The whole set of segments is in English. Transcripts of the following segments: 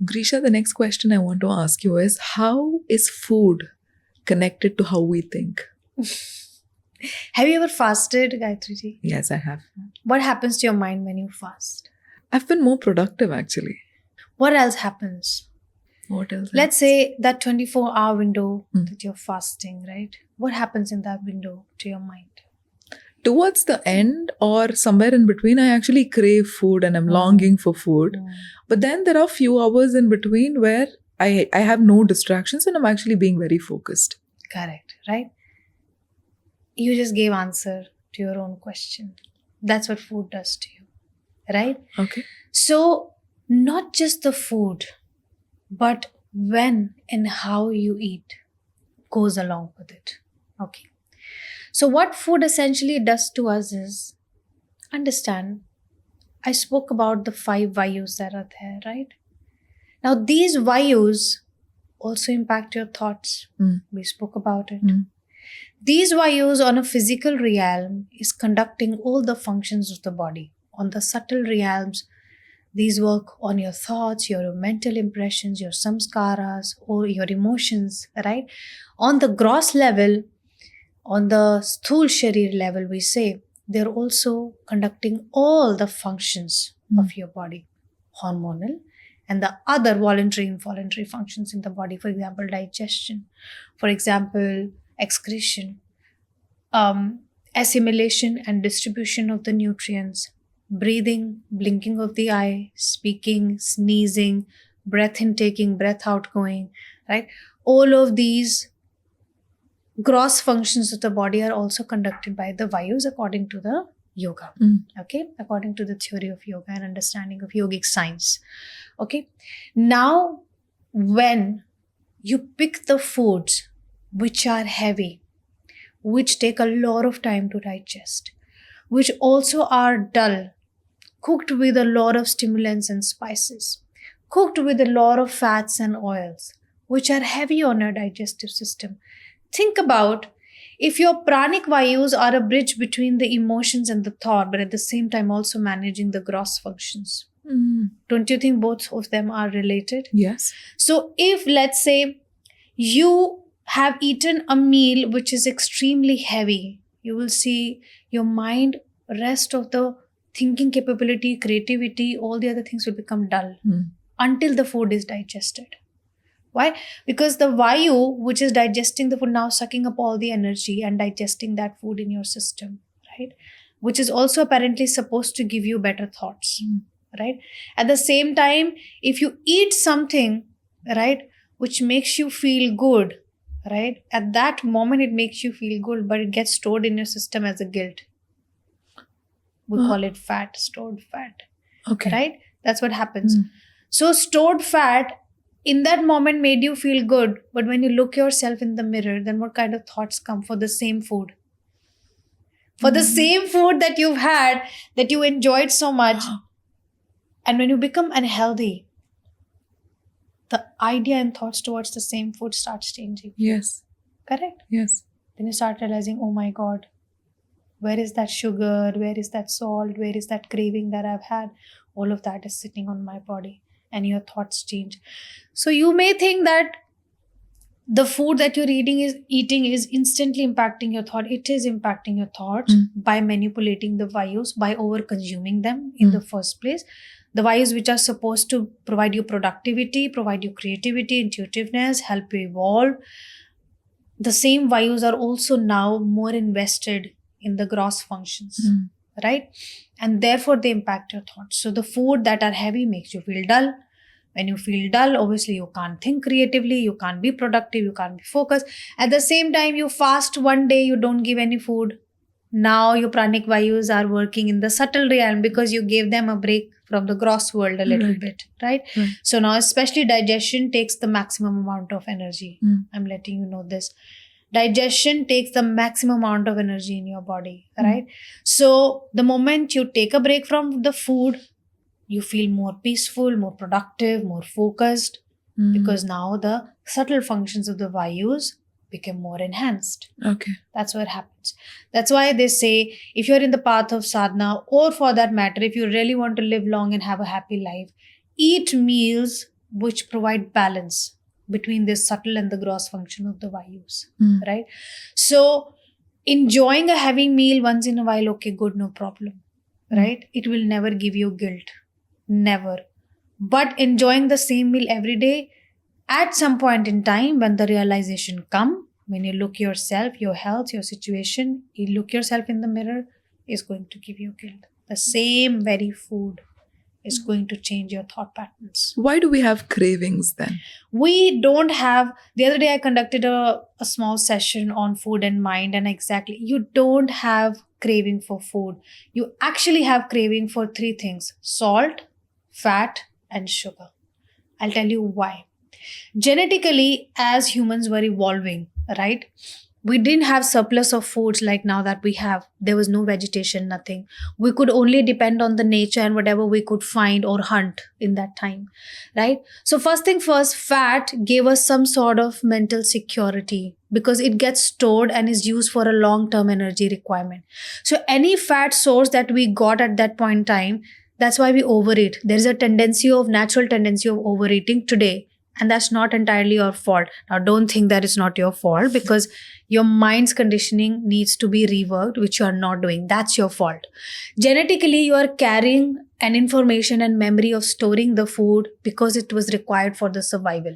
Grisha, the next question I want to ask you is, how is food connected to how we think? Have you ever fasted, Gayatri ji? Yes, I have. What happens to your mind when you fast? I've been more productive actually. What else happens? What else? Let's say that 24-hour window Mm. that you're fasting, right? What happens in that window to your mind? Towards the end or somewhere in between, I actually crave food and I'm longing for food. But then there are few hours in between where I have no distractions and I'm actually being very focused. Correct, right? You just gave answer to your own question. That's what food does to you, right? Okay. So not just the food, but when and how you eat goes along with it. Okay. So what food essentially does to us is, understand, I spoke about the 5 vayus that are there, right? Now these vayus also impact your thoughts. Mm. We spoke about it. Mm. These vayus on a physical realm is conducting all the functions of the body. On the subtle realms, these work on your thoughts, your mental impressions, your samskaras, or your emotions, right? On the gross level, on the sthul sharir level, we say, they're also conducting all the functions of your body, hormonal, and the other voluntary and involuntary functions in the body, for example, digestion, for example, excretion, assimilation and distribution of the nutrients, breathing, blinking of the eye, speaking, sneezing, breath intaking, breath outgoing, right? All of these gross functions of the body are also conducted by the vayus according to the yoga. Okay, according to the theory of yoga and understanding of yogic science. Okay, now when you pick the foods which are heavy, which take a lot of time to digest, which also are dull, cooked with a lot of stimulants and spices, cooked with a lot of fats and oils, which are heavy on your digestive system. Think about if your pranic vayus are a bridge between the emotions and the thought, but at the same time also managing the gross functions. Don't you think both of them are related? Yes. So if, let's say, you have eaten a meal which is extremely heavy, you will see your mind, rest of the thinking capability, creativity, all the other things will become dull until the food is digested. Why? Because the vayu, which is digesting the food, now sucking up all the energy and digesting that food in your system, right? Which is also apparently supposed to give you better thoughts, right? At the same time, if you eat something, right, which makes you feel good, right? At that moment, it makes you feel good, but it gets stored in your system as a guilt. We call it fat, stored fat. Okay. Right? That's what happens. So stored fat in that moment made you feel good, but when you look yourself in the mirror, then what kind of thoughts come for the same food? For the same food that you've had, that you enjoyed so much. And when you become unhealthy, the idea and thoughts towards the same food starts changing. Yes. Correct? Yes. Then you start realizing, oh my God, where is that sugar? Where is that salt? Where is that craving that I've had? All of that is sitting on my body, and your thoughts change. So you may think that the food that you're eating is instantly impacting your thought. It is impacting your thoughts by manipulating the vayus, by over consuming them in the first place. The vayus which are supposed to provide you productivity, provide you creativity, intuitiveness, help you evolve. The same vayus are also now more invested in the gross functions, right? And therefore they impact your thoughts. So the food that are heavy makes you feel dull. When you feel dull, obviously you can't think creatively, you can't be productive, you can't be focused. At the same time, you fast one day, you don't give any food. Now your pranic vayus are working in the subtle realm because you gave them a break from the gross world a little bit, right? So now especially digestion takes the maximum amount of energy. I'm letting you know this. Digestion takes the maximum amount of energy in your body, right? So the moment you take a break from the food, you feel more peaceful, more productive, more focused, because now the subtle functions of the vayus become more enhanced. Okay. That's what happens. That's why they say, if you're in the path of sadhana, or for that matter, if you really want to live long and have a happy life, eat meals which provide balance between the subtle and the gross function of the vayus, right? So enjoying a heavy meal once in a while, okay, good, no problem, right? It will never give you guilt, never. But enjoying the same meal every day, at some point in time when the realization come, when you look yourself, your health, your situation, you look yourself in the mirror, is going to give you guilt. The same very food is going to change your thought patterns. Why do we have cravings then? We don't have, the other day I conducted a small session on food and mind, and exactly, you don't have craving for food. You actually have craving for three things: salt, fat, and sugar. I'll tell you why. Genetically, as humans were evolving, right? We didn't have surplus of foods like now that we have. There was no vegetation, nothing. We could only depend on the nature and whatever we could find or hunt in that time, right? So first thing first, fat gave us some sort of mental security because it gets stored and is used for a long-term energy requirement. So any fat source that we got at that point in time, that's why we overeat. There's a natural tendency of overeating today. And that's not entirely your fault. Now, don't think that it's not your fault, because your mind's conditioning needs to be reworked, which you are not doing. That's your fault. Genetically, you are carrying an information and memory of storing the food because it was required for the survival.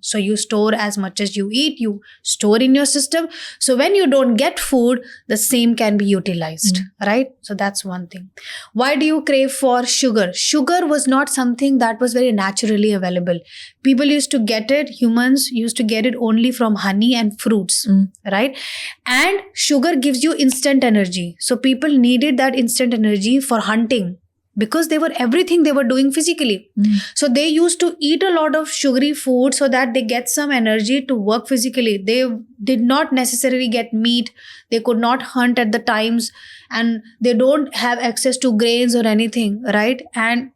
So you store as much as you eat, you store in your system. So when you don't get food, the same can be utilized, right? So that's one thing. Why do you crave for sugar? Sugar was not something that was very naturally available. People used to get it, humans used to get it only from honey and fruits, right? And sugar gives you instant energy. So people needed that instant energy for hunting, because they were everything they were doing physically. So they used to eat a lot of sugary food so that they get some energy to work physically. They did not necessarily get meat. They could not hunt at the times, and they don't have access to grains or anything, right? And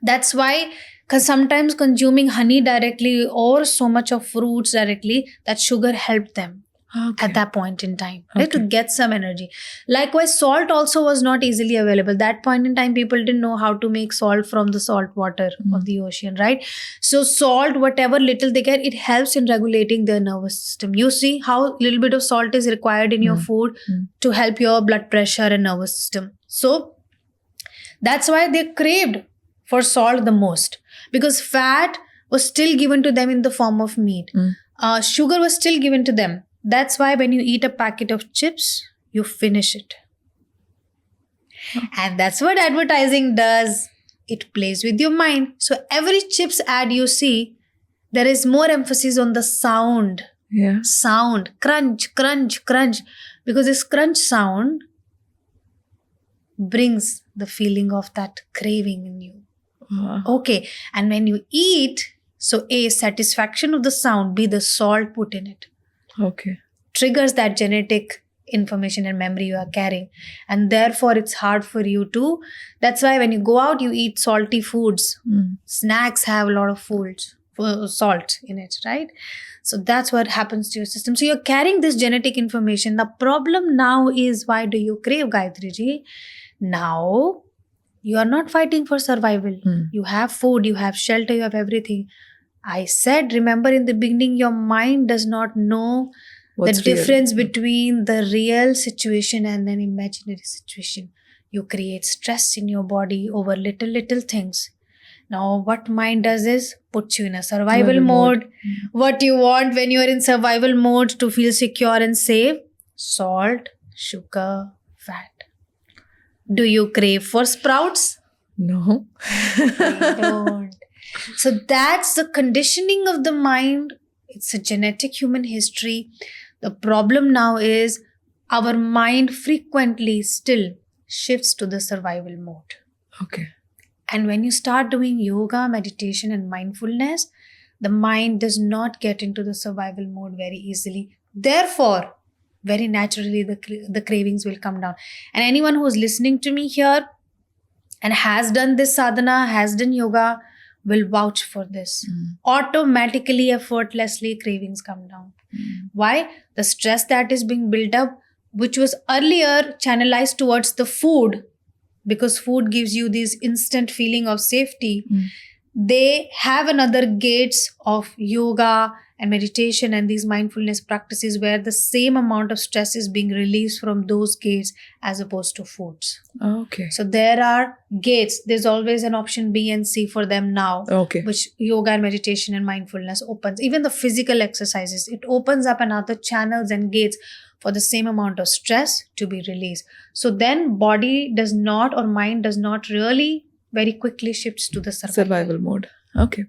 that's why, because sometimes consuming honey directly or so much of fruits directly, that sugar helped them. At that point in time, right? To get some energy. Likewise, salt also was not easily available. That point in time, people didn't know how to make salt from the salt water of the ocean, right? So salt, whatever little they get, it helps in regulating their nervous system. You see how little bit of salt is required in your food to help your blood pressure and nervous system. So that's why they craved for salt the most, because fat was still given to them in the form of meat. Sugar was still given to them. That's why when you eat a packet of chips, you finish it. And that's what advertising does. It plays with your mind. So every chips ad you see, there is more emphasis on the sound. Yeah. Sound. Crunch, crunch, crunch. Because this crunch sound brings the feeling of that craving in you. Okay. And when you eat, so A, satisfaction of the sound, B, the salt put in it. Okay. Triggers that genetic information and memory you are carrying. And therefore, it's hard for you to. That's why when you go out, you eat salty foods. Snacks have a lot of salt in it, right? So that's what happens to your system. So you're carrying this genetic information. The problem now is, why do you crave, Gayatri ji? Now, you are not fighting for survival. You have food, you have shelter, you have everything. I said, remember in the beginning, your mind does not know the difference between the real situation and an imaginary situation. You create stress in your body over little things. Now, what mind does is puts you in a survival mode. What you want when you are in survival mode to feel secure and safe? Salt, sugar, fat. Do you crave for sprouts? No. I don't. So that's the conditioning of the mind. It's a genetic human history. The problem now is our mind frequently still shifts to the survival mode. Okay. And when you start doing yoga, meditation, and mindfulness, the mind does not get into the survival mode very easily. Therefore, very naturally, the cravings will come down. And anyone who's listening to me here and has done this sadhana, has done yoga, will vouch for this. Automatically, effortlessly, cravings come down. Why? The stress that is being built up, which was earlier channelized towards the food, because food gives you this instant feeling of safety. they have another gates of yoga and meditation and these mindfulness practices where the same amount of stress is being released from those gates as opposed to foods. Okay. So there are gates. There's always an option B and C for them now, Okay. which yoga and meditation and mindfulness opens. Even the physical exercises, it opens up another channels and gates for the same amount of stress to be released. So then body does not or mind does not really very quickly shifts to the survival. Survival mode. Okay.